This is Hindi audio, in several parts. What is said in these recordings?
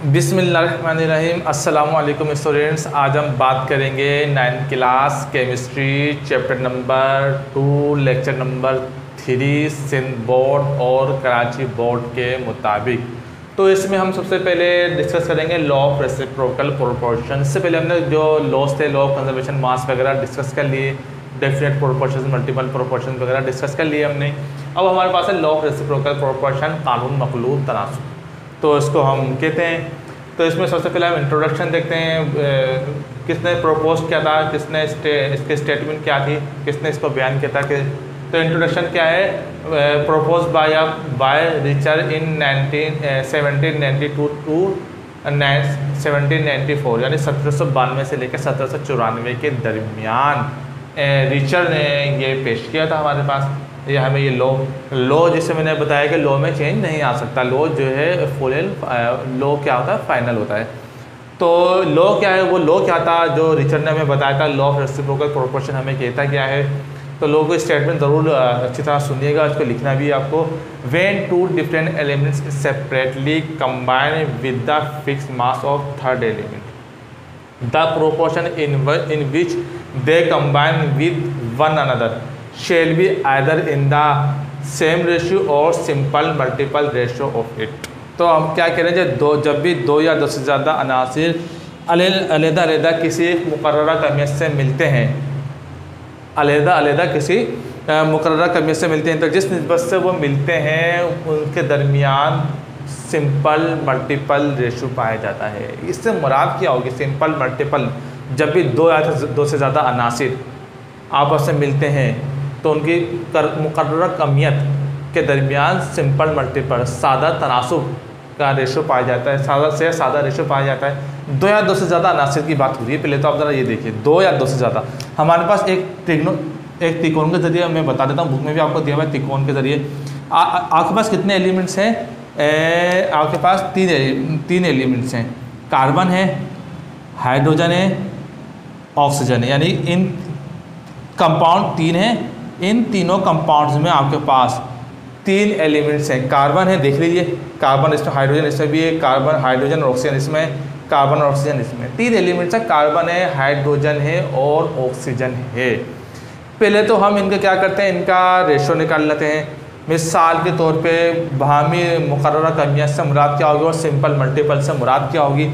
बिस्मिल्लाहिर्रहमानिर्रहीम। अस्सलामु अलैकुम स्टूडेंट्स। आज हम बात करेंगे 9th class chemistry chapter number 2 lecture number 3 Sindh board और कराची बोर्ड के मुताबिक। तो इसमें हम सबसे पहले डिस्कस करेंगे लॉ ऑफ रेसिप्रोकल प्रोपोर्शन। इससे पहले हमने जो लॉस थे, लॉ ऑफ कंजर्वेशन मास वगैरह डिस्कस कर लिए, डेफिनेट प्रोपोर्शन, मल्टीपल प्रोपोर्शन वगैरह डिस्कस कर लिए हमने। अब हमारे पास है लॉ ऑफ रेसिप्रोकल प्रोपोर्शन, कानून मखलूत तनासुब, तो इसको हम कहते हैं। तो इसमें सबसे पहले हम इंट्रोडक्शन देखते हैं, किसने प्रपोज किया था, किसने इसके स्टेटमेंट क्या थी, किसने इसको बयान किया था कि। तो इंट्रोडक्शन क्या है, propose by Richard in 1792 to 1794, यानी 1792 से लेकर 1794 के दरमियान रिचर्ड ने ये पेश किया था हमारे पास। ये हमें ये लॉ जिसे मैंने बताया कि लॉ में चेंज नहीं आ सकता। लॉ जो है फुल लॉ क्या होता है, फाइनल होता है। तो लॉ क्या है, वो लॉ क्या था जो रिचर्ड ने हमें बताया था। लॉ ऑफ रेसिप्रोकल प्रोपोर्शन हमें कहता क्या है। तो लॉ को स्टेटमेंट ज़रूर अच्छी तरह सुनिएगा, इसको लिखना भी है आपको। When two different elements separately combine with the fix mass of third element, the proportion in which they combine with one another shall be either in the same ratio or simple multiple ratio of it। तो हम क्या कह रहे हैं, जब भी दो या दो से ज़्यादा अनासिर अलग-अलग किसी मुकर्ररा कमियत से मिलते हैं, अलग-अलग किसी मुकर्ररा कमियत से मिलते हैं, तो जिस निस्बत से वो मिलते हैं उनके दरमियान सिंपल मल्टीपल रेशो पाया जाता है। इससे मुराद क्या होगी, सिंपल मल्टीपल। जब भी दो या दो से ज़्यादा अनासिर आपस में मिलते हैं तो उनकी मुकर्ररा कमियत के दरमियान सिंपल मल्टीपल सादा तनासुब का रेशो पाया जाता है, सादा से सादा रेशो पाया जाता है। दो या दो से ज़्यादा अनासिर की बात हो रही है। पहले तो आप ज़रा ये देखिए, दो या दो से ज़्यादा हमारे पास एक त्रिकोण के ज़रिए मैं बता देता हूँ, बुक में भी आपको दिया हुआ है। त्रिकोण के ज़रिए आपके पास कितने एलिमेंट्स हैं, आपके पास तीन एलिमेंट्स हैं। कार्बन है, हाइड्रोजन है, ऑक्सीजन है, यानी इन कंपाउंड तीन हैं। इन तीनों कंपाउंड्स में आपके पास तीन एलिमेंट्स हैं। कार्बन है, देख लीजिए, कार्बन इसमें, हाइड्रोजन इसमें भी है, कार्बन हाइड्रोजन और ऑक्सीजन इसमें, कार्बन और ऑक्सीजन इसमें। तीन एलिमेंट्स हैं, कार्बन है, हाइड्रोजन है और ऑक्सीजन है। पहले तो हम इनका क्या करते हैं, इनका रेशो निकाल लेते हैं। मिसाल के तौर पे बाहमी मुकर्ररा कमियत से मुराद क्या होगी और सिंपल मल्टीपल से मुराद क्या होगी।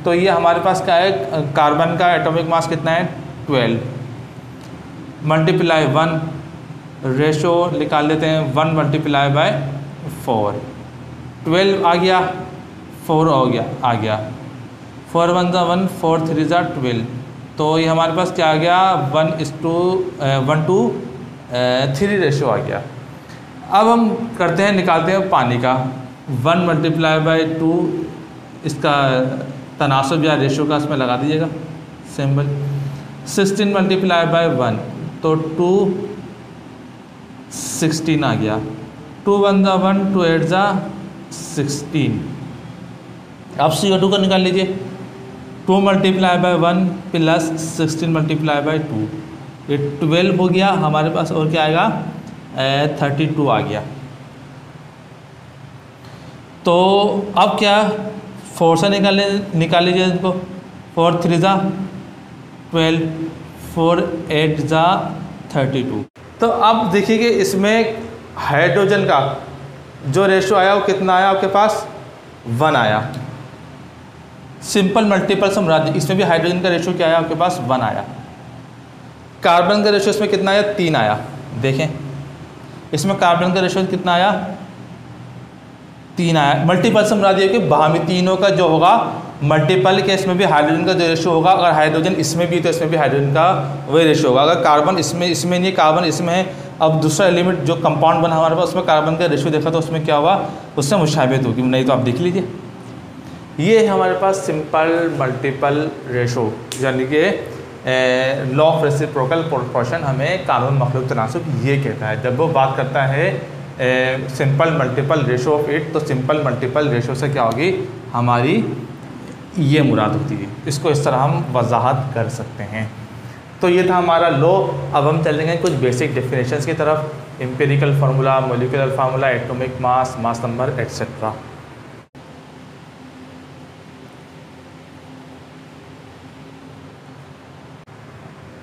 तो ये हमारे पास क्या है, कार्बन का एटॉमिक मास कितना है, 12 मल्टीप्लाई 1, रेशो निकाल लेते हैं 1 मल्टीप्लाई बाय 4, 12 आ गया, 4 हो गया, आ गया, 4 1 ज़ा 1, 4 3 ज़ा 12। तो ये हमारे पास क्या आ गया, 1 to 3 रेशो आ गया। अब हम करते हैं, निकालते हैं पानी का। 1 मल्टीप्लाई बाय 2 इसका तनासुब या रेशो का इसमें लगा दीजिएगा सिंबल। 16 मल्टीप्लाई बाय 1 तो 2 16 आ गया। 2 1 ज़ा 1, 2 8 ज़ा 16। अब CO2 का निकाल लीजिए। 2 multiply by 1 plus 16 multiply by 2, ये 12 हो गया हमारे पास। और क्या आएगा, 32 आ गया। तो अब क्या, 4 से निकाल लीजिए इसको। 4 3 ज़ा 12, 4 8 ज़ा 32। तो अब देखिए कि इसमें हाइड्रोजन का जो रेशो आया वो कितना आया आपके पास, 1 आया। सिंपल मल्टीपल से मुराद, इसमें भी हाइड्रोजन का रेशो क्या आया आपके पास, 1 आया। कार्बन का रेशो इसमें कितना आया, 3 आया। देखें इसमें कार्बन का रेशो कितना आया, 3 आया। मल्टीपल से मुराद ये कि बाहमी तीनों का जो होगा मल्टीपल के, इसमें भी हाइड्रोजन का जो रेशो होगा, अगर हाइड्रोजन इसमें भी तो इसमें भी हाइड्रोजन का वही रेशो होगा। अगर कार्बन इसमें नहीं, कार्बन इसमें है, अब दूसरा एलिमेंट जो कंपाउंड बना हमारे पास उसमें कार्बन का रेशो देखा तो उसमें क्या हुआ, उससे मुशाबिहत होगी। नहीं तो आप देख लीजिए, ये है हमारे पास सिंपल मल्टीपल रेशो, यानी कि लॉ ऑफ रेसिप्रोकल प्रोपोर्शन हमें कानून मखलूत तनासुब ये कहता है। जब वो बात करता है simple multiple ratio of it, तो सिंपल मल्टीपल रेशो से क्या होगी, हमारी ये मुराद होती है। इसको इस तरह हम वजाहत कर सकते हैं। तो ये था हमारा लॉ। अब हम चलेंगे कुछ बेसिक डेफिनेशंस की तरफ, empirical formula, molecular formula, atomic mass, mass number, etcetera.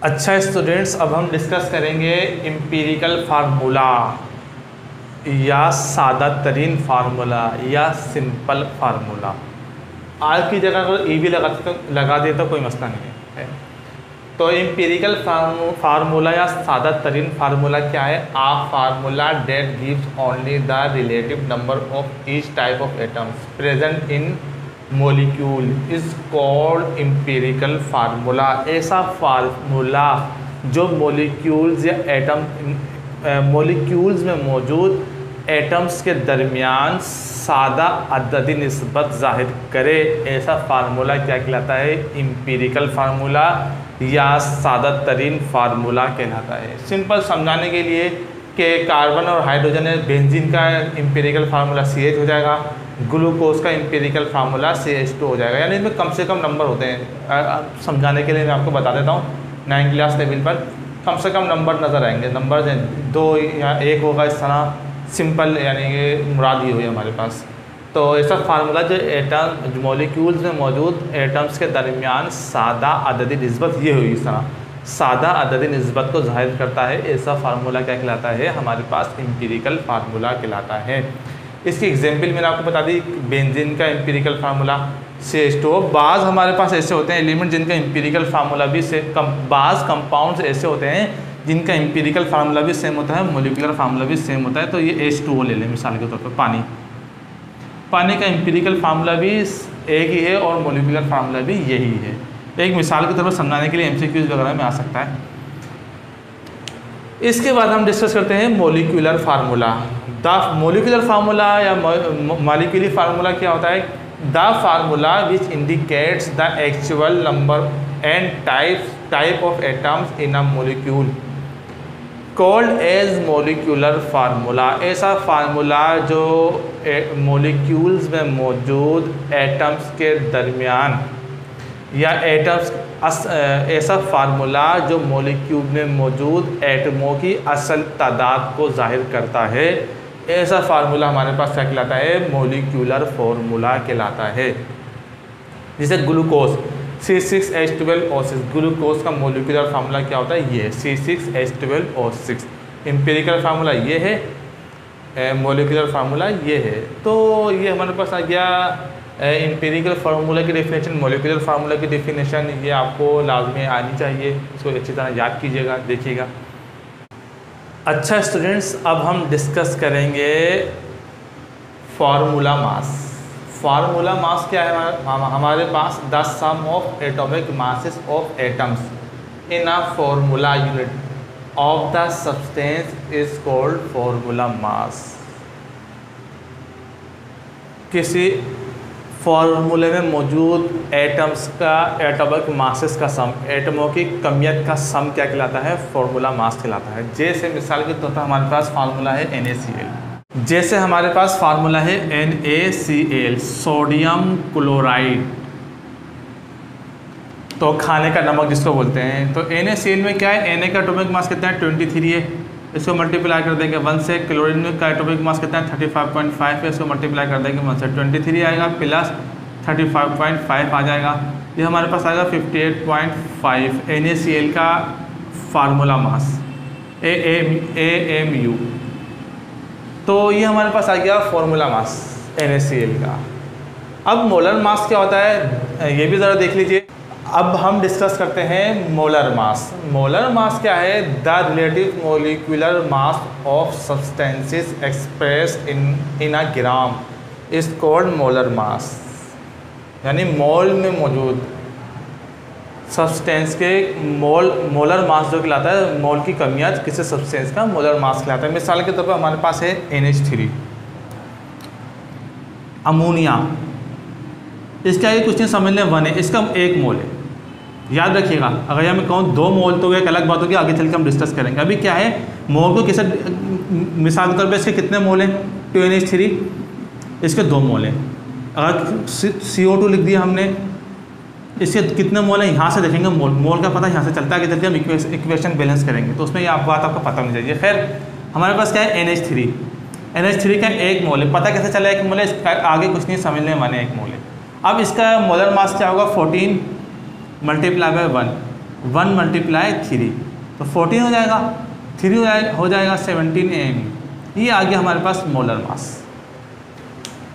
अच्छा स्टूडेंट्स, अब हम डिस्कस करेंगे एम्पिरिकल फार्मूला या सादा तरीन फार्मूला या सिंपल फार्मूला। आज की जगह अगर ई भी लगा दे तो कोई मसला नहीं है। तो एम्पिरिकल फार्मूला या सादा तरीन फार्मूला क्या है? Uh formula that gives only the relative number of each type of atoms present in molecule is called empirical formula. ऐसा फार्मूला जो मोलिक्यूल्स या मोलिक्यूल्स में मौजूद एटम्स के दरमियान सादा अददी निस्बत ज़ाहिर करे, ऐसा फार्मूला क्या कहलाता है? एम्पिरिकल फार्मूला या सादा तरीन फार्मूला कहलाता है। सिंपल समझाने के लिए कि कार्बन और हाइड्रोजन है, बेंजीन का एम्पिरिकल फार्मूला CH हो जाएगा, ग्लूकोज का एम्पिरिकल फार्मूला CH2 हो जाएगा। यानी इनमें कम से कम नंबर होते हैं। समझाने के लिए मैं आपको बता देता हूँ, 9 क्लास लेवल पर कम से कम नंबर नज़र आएंगे। नंबर 2 या 1 होगा, इस तरह सिंपल यानी कि मुराद ये हुई हमारे पास। तो ऐसा फार्मूला जो मॉलिक्यूल्स में मौजूद एटम्स के दरमियान सादा अददी निस्बत ये हुई, इस तरह सादा अददी निस्बत को ज़ाहिर करता है। ऐसा फार्मूला क्या कहलाता है? हमारे पास एम्पिरिकल फार्मूला कहलाता है। इसकी एग्जांपल मैंने आपको बता दी, बेंजीन का एम्पिरिकल फार्मूला CH2। बाज़ हमारे पास ऐसे होते हैं एलिमेंट जिनका एम्पिरिकल फार्मूला भी बाज़ कंपाउंड्स ऐसे होते हैं जिनका एम्पिरिकल फार्मूला भी सेम होता है, मोलिकुलर फार्मूला भी सेम होता है। तो ये H2O ले लें मिसाल के तौर पर। पानी का एम्पिरिकल फार्मूला भी एक ही है और मोलिकुलर फार्मूला भी यही है। एक मिसाल के तौर पर समझाने के लिए MCQs वगैरह में आ सकता है। इसके बाद हम डिस्कस करते हैं molecular formula. The molecular formula या मॉलिक्यूलर फार्मूला क्या होता है? The formula which indicates the actual number and type of atoms in a molecule called as molecular formula. ऐसा फार्मूला जो मोलिक्यूल्स में मौजूद एटम्स के दरमियान या ऐसा फार्मूला जो मोलिक्यूल में मौजूद एटमों की असल तादाद को जाहिर करता है, ऐसा फार्मूला हमारे पास क्या कहलाता है? मोलिकुलर फार्मूला कहलाता है। जैसे ग्लूकोज C6H12O6, ग्लूकोज का मोलिकुलर फार्मूला क्या होता है? ये C6H12O6। एम्पिरिकल फार्मूला ये है, मोलिकुलर फार्मूला ये है। तो ये हमारे पास आ गया एम्पिरिकल फार्मूला की डेफिनेशन, मोलिकुलर फार्मूला की डेफिनेशन। ये आपको लाजमी आनी चाहिए, इसको अच्छी तरह याद कीजिएगा, देखिएगा। अच्छा स्टूडेंट्स, अब हम डिस्कस करेंगे फार्मूला मास। फार्मूला मास क्या है? हमारे पास the sum of atomic masses of atoms in a formula unit of the substance is called formula mass. किसी फार्मूले में मौजूद एटम्स का एटॉमिक मासेस का सम, एटमों की कमियत का सम क्या कहलाता है? फार्मूला मास कहलाता है। जैसे मिसाल के तौर पर हमारे पास फार्मूला है NaCl। जैसे हमारे पास फार्मूला है NaCl, सोडियम क्लोराइड, तो खाने का नमक जिसको बोलते हैं। तो NaCl में क्या है? Na का एटॉमिक मास कितना है? 23 है। इसको मल्टीप्लाई कर देंगे 1 से। क्लोरीन का एटॉमिक मास कितना है? 35.5 है। इसको मल्टीप्लाई कर देंगे 1 से, 23 आएगा प्लस 35.5 आ जाएगा। ये हमारे पास आएगा 58.5 NaCl का फार्मूला मास AMU। तो ये हमारे पास आ गया फार्मूला मास NaCl का। अब मोलर मास क्या होता है ये भी ज़रा देख लीजिए। अब हम डिस्कस करते हैं मोलर मास। मोलर मास क्या है? The relative molecular mass of substances express in a gram is called molar mass. यानी मोल में मौजूद सब्सटेंस के मोलर मास जो कहलाता है, मोल की कमियत किसी सब्सटेंस का मोलर मास कहलाता है। मिसाल के तौर पर हमारे पास है NH3, अमोनिया, इसका ये कुछ नहीं समझ लें 1 है, इसका 1 मोल है। याद रखिएगा, अगर यहाँ मैं कहूँ 2 मोल तो एक अलग बात होगी, आगे चल के हम डिस्कस करेंगे। अभी क्या है, मोल को किसे मिसाल के तौर पर इसके कितने मोल हैं? 2NH3, इसके 2 मोल हैं। अगर CO2 लिख दिया हमने, इसके कितने मोल हैं? यहाँ से देखेंगे मोल का पता यहाँ से चलता है, आगे चल के हम इक्वेशन बैलेंस करेंगे, तो उसमें ये बात आपको पता होनी चाहिए। खैर हमारे पास क्या है? NH3 का 1 मोल है। पता कैसे चला 1 मोल है? इसका आगे कुछ नहीं समझने वाले 1 मोल है। अब इसका मोलर मास क्या होगा? 14 × 1 1 मल्टीप्लाई 3 तो 14 हो जाएगा, 3 हो जाएगा 17 AMU। ये आ गया हमारे पास मोलर मास।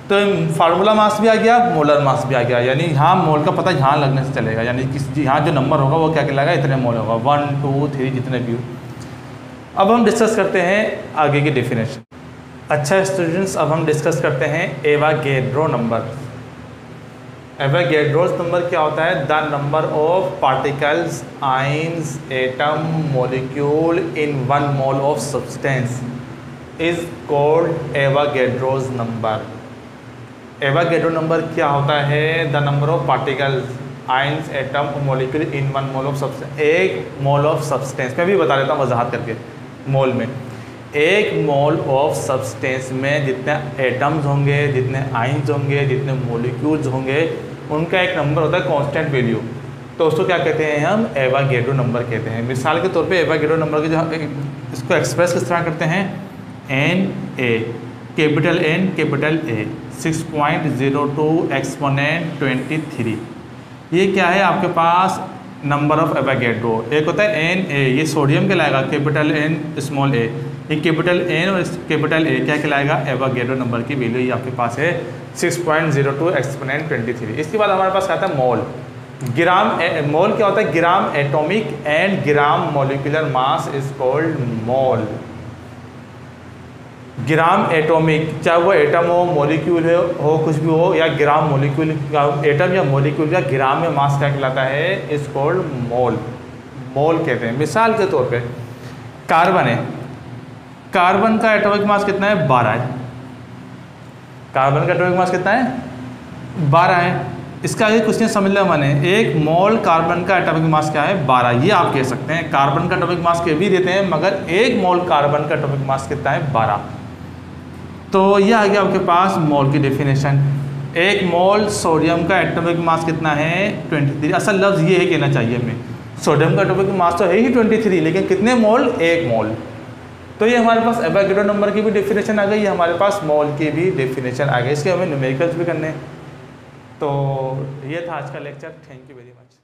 तो फार्मूला मास भी आ गया, मोलर मास भी आ गया, यानी यहाँ मोल का पता यहाँ लगने से चलेगा, यानी किसी यहाँ जो नंबर होगा वो क्या कहलाएगा, इतने मोल होगा, 1 2 3 जितने भी। अब हम डिस्कस करते हैं आगे की डेफिनेशन। अच्छा स्टूडेंट्स, अब हम डिस्कस करते हैं एवागेड्रो नंबर। एवागेड्रोस नंबर क्या होता है? The number of particles, ions, atom, molecule in 1 mole of substance is called Avogadro's number. Avogadro number क्या होता है? The number of particles, ions, atom, molecule in 1 mole of substance. 1 mole of substance, मैं भी बता देता हूँ वजाहत करके। मोल में 1 मोल ऑफ सब्सटेंस में जितने एटम्स होंगे, जितने आइंस होंगे, जितने मॉलिक्यूल्स होंगे, उनका एक नंबर होता है कांस्टेंट वैल्यू। तो उसको क्या कहते हैं हम? एवागेड्रो नंबर कहते हैं। मिसाल के तौर पे एवागेड्रो नंबर के जो इसको एक्सप्रेस किस तरह करते हैं? Na, capital N capital A 6.02 exponent 23। ये क्या है आपके पास? Number of Avogadro. एक होता है Na, ये सोडियम कहलाएगा, कैपिटल N स्मॉल a। ये कैपिटल N और कैपिटल A क्या कहलाएगा? एवागेड्रो नंबर की वैल्यू ये आपके पास है 6.02 एक्सपोनेंट 23। इसके बाद हमारे पास आता है मोल। ग्राम मोल क्या होता है? Gram atomic and gram molecular mass is called mole. Gram atomic, चाहे वो एटम हो, मॉलिक्यूल हो, कुछ भी हो, या ग्राम मॉलिक्यूल का एटम या मॉलिक्यूल का ग्राम में मास क्या कहलाता है? इज कॉल्ड मोल। मोल कहते हैं। मिसाल के तौर पे कार्बन है, कार्बन का एटॉमिक मास कितना है? 12 है। कार्बन का एटॉमिक मास कितना है? 12 है। इसका आगे क्वेश्चन समझ लिया मैंने। 1 मोल कार्बन का एटॉमिक मास क्या है? 12। ये आप कह सकते हैं। कार्बन का एटॉमिक मास के भी देते हैं, मगर 1 मोल कार्बन का एटॉमिक मास कितना है? 12। तो ये आ गया आपके पास मोल की डेफिनेशन। 1 मोल सोडियम का एटॉमिक मास कितना है? 23। असल लफ्ज़ ये है कहना चाहिए हमें, सोडियम का एटॉमिक मास तो है ही 23, लेकिन कितने मोल? 1 मोल। तो ये हमारे पास एवागेड्रो नंबर की भी डेफिनेशन आ गई, हमारे पास मोल की भी डेफिनेशन आ गई। इसके हमें न्यूमेरिकल्स भी करने हैं। तो ये था आज का lecture. Thank you very much.